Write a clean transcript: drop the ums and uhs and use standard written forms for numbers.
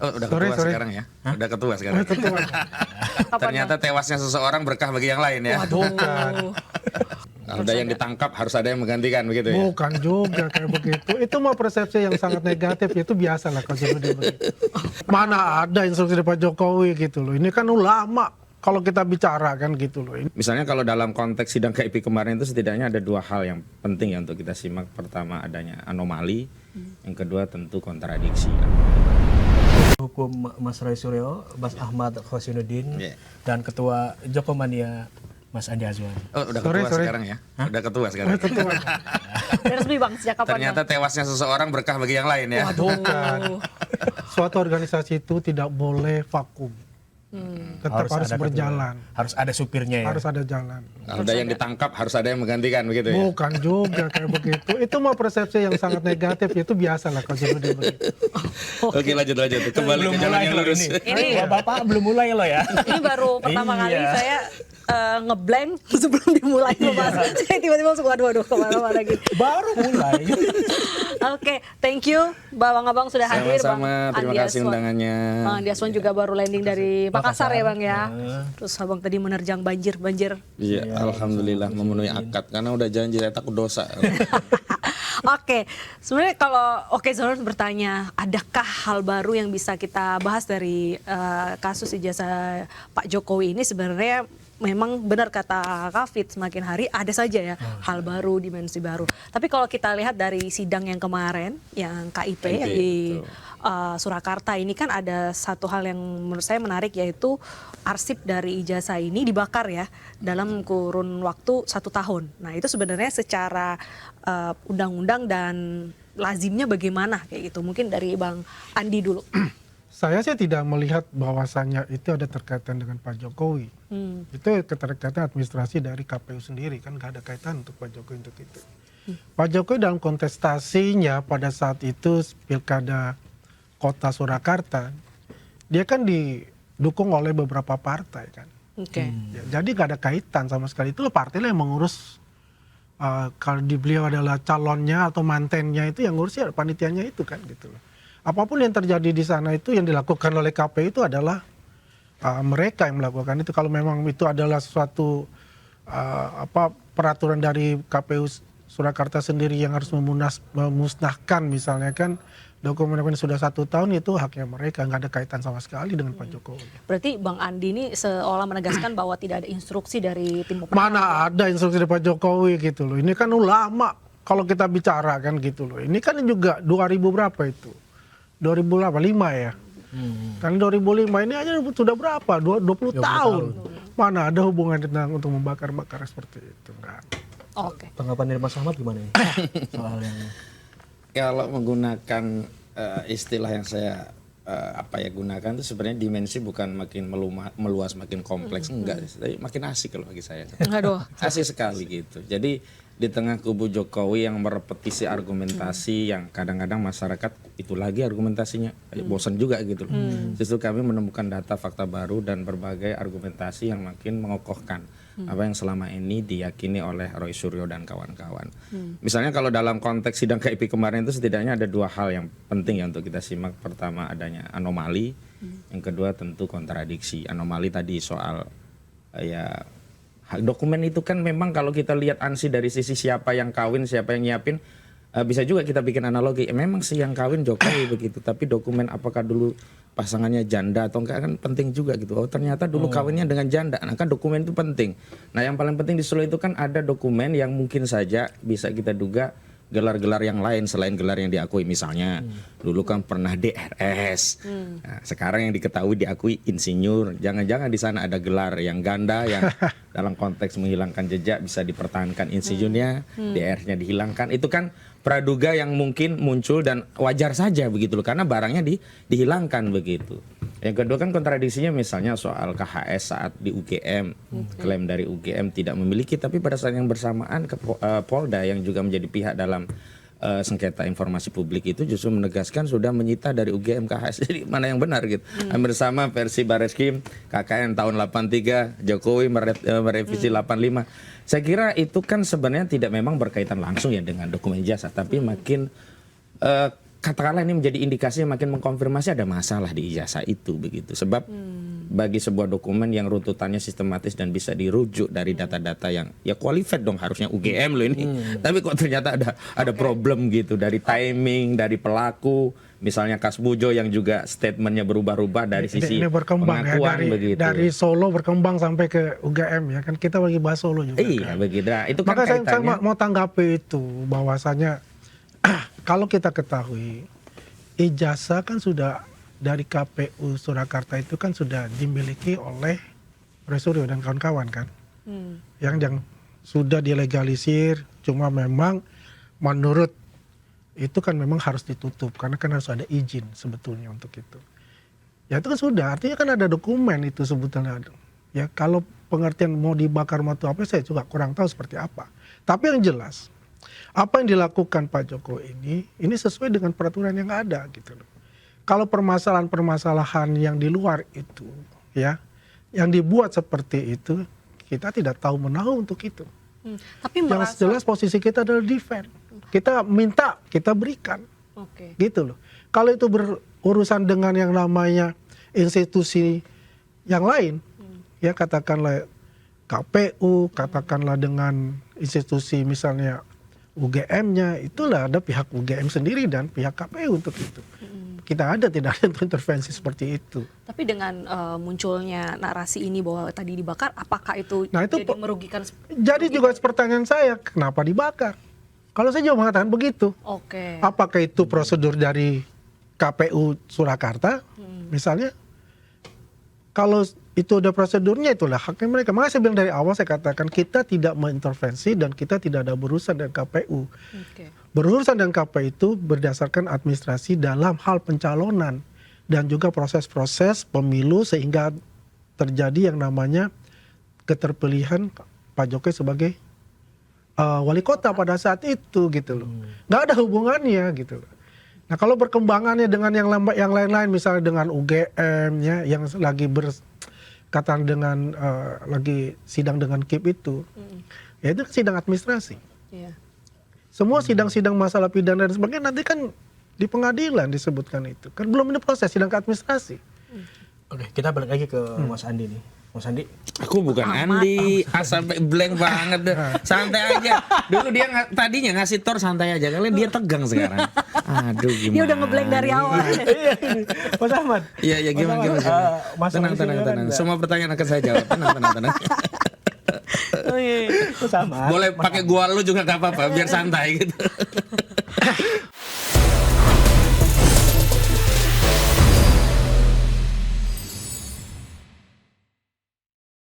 Oh, udah ketua sekarang ya? Hah? Udah ketua sekarang. Ketua. Ternyata tewasnya seseorang berkah bagi yang lain ya. Bukan. Ada yang ditangkap harus ada yang menggantikan begitu ya. Bukan juga kayak begitu. Itu mah persepsi yang sangat negatif. Itu biasa lah kalau sudah begitu. Mana ada instruksi dari Pak Jokowi gitu loh. Ini kan ulama. Kalau kita bicara kan gitu loh. Misalnya kalau dalam konteks sidang KIP kemarin itu setidaknya ada dua hal yang penting ya untuk kita simak. Pertama adanya anomali, yang kedua tentu kontradiksi. Hukum Mas Roy Suryo, Mas Ahmad Khosinuddin, dan Ketua Jokomania Mas Andi Azwan. Oh, udah ketua sekarang ya? Hah? Udah ketua sekarang. Ketua. Resmi Bang, sejak kapan? Ternyata tewasnya seseorang berkah bagi yang lain ya. Bukan. Suatu organisasi itu tidak boleh vakum. Tetap harus berjalan. Harus ada supirnya ya. Harus ada jalan. Ada yang ditangkap harus ada yang menggantikan begitu ya. Bukan juga kayak begitu. Itu mah persepsi yang sangat negatif. Itu biasa lah kalau sudah begitu. Oke, lanjut. Kembali ke jalan yang lurus. Ini Bapak belum mulai loh ya. Ini baru pertama kali saya ngeblank sebelum dimulai pembahasan. Saya tiba-tiba langsung waduh kemana-mana gitu. Baru mulai. Oke, thank you Abang sudah hadir. Sama-sama, terima kasih undangannya. Bang Andi Azwan juga baru landing dari Makassar ya Bang ya. Terus Abang tadi menerjang banjir. Iya, alhamdulillah memenuhi akad karena udah janji saya takut dosa. Oke, sebenarnya kalau Zohor bertanya, adakah hal baru yang bisa kita bahas dari kasus ijazah Pak Jokowi ini? Sebenarnya memang benar kata Kafid, semakin hari ada saja ya hal baru, dimensi baru. Tapi kalau kita lihat dari sidang yang kemarin, yang KIP yang di Surakarta ini kan ada satu hal yang menurut saya menarik, yaitu arsip dari ijazah ini dibakar ya dalam kurun waktu 1 tahun. Nah itu sebenarnya secara undang-undang dan lazimnya bagaimana kayak gitu. Mungkin dari Bang Andi dulu. Saya sih tidak melihat bahwasannya itu ada terkaitan dengan Pak Jokowi. Itu keterkaitan administrasi dari KPU sendiri, kan nggak ada kaitan untuk Pak Jokowi untuk itu. Pak Jokowi dalam kontestasinya pada saat itu Pilkada Kota Surakarta, dia kan didukung oleh beberapa partai kan. Ya, jadi nggak ada kaitan sama sekali. Itu partai yang mengurus. Kalau di beliau adalah calonnya atau mantennya, itu yang ngurus ya panitianya itu kan gitu loh. Apapun yang terjadi di sana itu yang dilakukan oleh KPU itu adalah mereka yang melakukan itu. Kalau memang itu adalah suatu peraturan dari KPU Surakarta sendiri yang harus memusnahkan misalnya kan dokumen-dokumen sudah 1 tahun, itu haknya mereka, nggak ada kaitan sama sekali dengan Pak Jokowi. Berarti Bang Andi ini seolah menegaskan bahwa tidak ada instruksi dari tim pemenangan. Mana ada instruksi dari Pak Jokowi gitu loh. Ini kan ulama kalau kita bicara kan gitu loh. Ini kan juga 2000 berapa itu? 2005 ya. Kan 2005 ini aja sudah berapa? 20 tahun. Mana ada hubungan tentang untuk membakar-bakar seperti itu? Enggak. Oke. Tanggapan dari Mas Ahmad gimana nih? Soal yang Kalau menggunakan istilah yang saya gunakan itu sebenarnya dimensi bukan makin meluas, makin kompleks, enggak, tapi makin asik kalau bagi saya. Asik sekali gitu. Jadi di tengah kubu Jokowi yang merepetisi argumentasi yang kadang-kadang masyarakat itu lagi argumentasinya bosan juga gitu loh. Justru kami menemukan data fakta baru dan berbagai argumentasi yang makin mengokohkan apa yang selama ini diyakini oleh Roy Suryo dan kawan-kawan. Misalnya kalau dalam konteks sidang KIP kemarin itu setidaknya ada dua hal yang penting ya untuk kita simak. Pertama adanya anomali, yang kedua tentu kontradiksi. Anomali tadi soal dokumen itu kan memang kalau kita lihat ansi dari sisi siapa yang kawin, siapa yang nyiapin, bisa juga kita bikin analogi. Memang sih yang kawin Jokowi begitu, tapi dokumen apakah dulu pasangannya janda atau enggak kan penting juga gitu. Oh ternyata dulu kawinnya dengan janda, nah kan dokumen itu penting. Nah yang paling penting di Solo itu kan ada dokumen yang mungkin saja bisa kita duga gelar-gelar yang lain selain gelar yang diakui. Misalnya dulu kan pernah DRS, nah, sekarang yang diketahui diakui insinyur. Jangan-jangan di sana ada gelar yang ganda yang dalam konteks menghilangkan jejak bisa dipertahankan insinyurnya, DR-nya dihilangkan. Itu kan praduga yang mungkin muncul dan wajar saja begitu loh, karena barangnya dihilangkan begitu. Yang kedua kan kontradiksinya misalnya soal KHS saat di UGM, klaim dari UGM tidak memiliki, tapi pada saat yang bersamaan Polda yang juga menjadi pihak dalam sengketa informasi publik itu justru menegaskan sudah menyita dari UGM KHS. Jadi mana yang benar gitu. Hampir sama versi Bareskrim KKN tahun 83, Jokowi merevisi 85. Saya kira itu kan sebenarnya tidak memang berkaitan langsung ya dengan dokumen ijazah, tapi makin katakanlah ini menjadi indikasi yang makin mengkonfirmasi ada masalah di ijazah itu begitu. Sebab bagi sebuah dokumen yang runtutannya sistematis dan bisa dirujuk dari data-data yang ya qualified dong harusnya UGM loh ini. Tapi kok ternyata ada problem gitu dari timing, dari pelaku, misalnya Kasbujo yang juga statementnya berubah-ubah dari sisi ini berkembang ya, pengakuan begitu. dari Solo berkembang sampai ke UGM ya kan, kita lagi bahas Solo juga Iya kan. begitu. Nah, itu kan Maka saya kaitannya. mau tanggapi itu bahwasanya kalau kita ketahui ijazah kan sudah dari KPU Surakarta itu kan sudah dimiliki oleh Resuryo dan kawan-kawan kan, yang sudah dilegalisir, cuma memang menurut itu kan memang harus ditutup karena kan harus ada izin sebetulnya untuk itu. Ya itu kan sudah, artinya kan ada dokumen itu sebetulnya. Ya kalau pengertian mau dibakar atau apa saya juga kurang tahu seperti apa. Tapi yang jelas apa yang dilakukan Pak Jokowi ini sesuai dengan peraturan yang ada gitu loh. Kalau permasalahan-permasalahan yang di luar itu ya, yang dibuat seperti itu, kita tidak tahu menahu untuk itu. Tapi Yang jelas posisi kita adalah defend. Kita minta, kita berikan. Oke. Gitu loh. Kalau itu berurusan dengan yang namanya institusi yang lain, ya katakanlah KPU, katakanlah dengan institusi misalnya UGM-nya, itulah ada pihak UGM sendiri dan pihak KPU untuk itu. Kita tidak ada intervensi seperti itu. Tapi dengan munculnya narasi ini bahwa tadi dibakar, apakah itu, Nah, itu jadi merugikan? Jadi juga pertanyaan saya, kenapa dibakar? Kalau saya juga mengatakan begitu. Oke. Apakah itu prosedur dari KPU Surakarta misalnya? Kalau itu ada prosedurnya, itulah haknya mereka. Makanya saya bilang dari awal, saya katakan kita tidak mengintervensi dan kita tidak ada berurusan dengan KPU. Oke. Berurusan dengan KPU itu berdasarkan administrasi dalam hal pencalonan dan juga proses-proses pemilu sehingga terjadi yang namanya keterpilihan Pak Jokowi sebagai wali kota pada saat itu gitu loh. Nggak ada hubungannya gitu loh. Nah kalau perkembangannya dengan yang lain-lain misalnya dengan UGM ya yang lagi berkaitan dengan lagi sidang dengan KIP itu, ya itu sidang administrasi. Iya. Semua sidang-sidang masalah pidana dan sebagainya nanti kan di pengadilan disebutkan itu. Kan belum ada proses sidang ke administrasi. Oke, kita balik lagi ke Mas Andi nih. Mas Andi, Aku bukan Andi, sampai blank banget deh. Santai aja. Dulu dia tadinya ngasih tor santai aja, kalian dia tegang sekarang. Aduh gimana? Dia udah ngeblank dari awal. Mas Ahmad. Iya gimana. Mas Tenang. Semua pertanyaan akan saya jawab. Tenang. Oh, iya. Mas Ahmad. Boleh pakai gua lu juga gak apa-apa, biar santai gitu.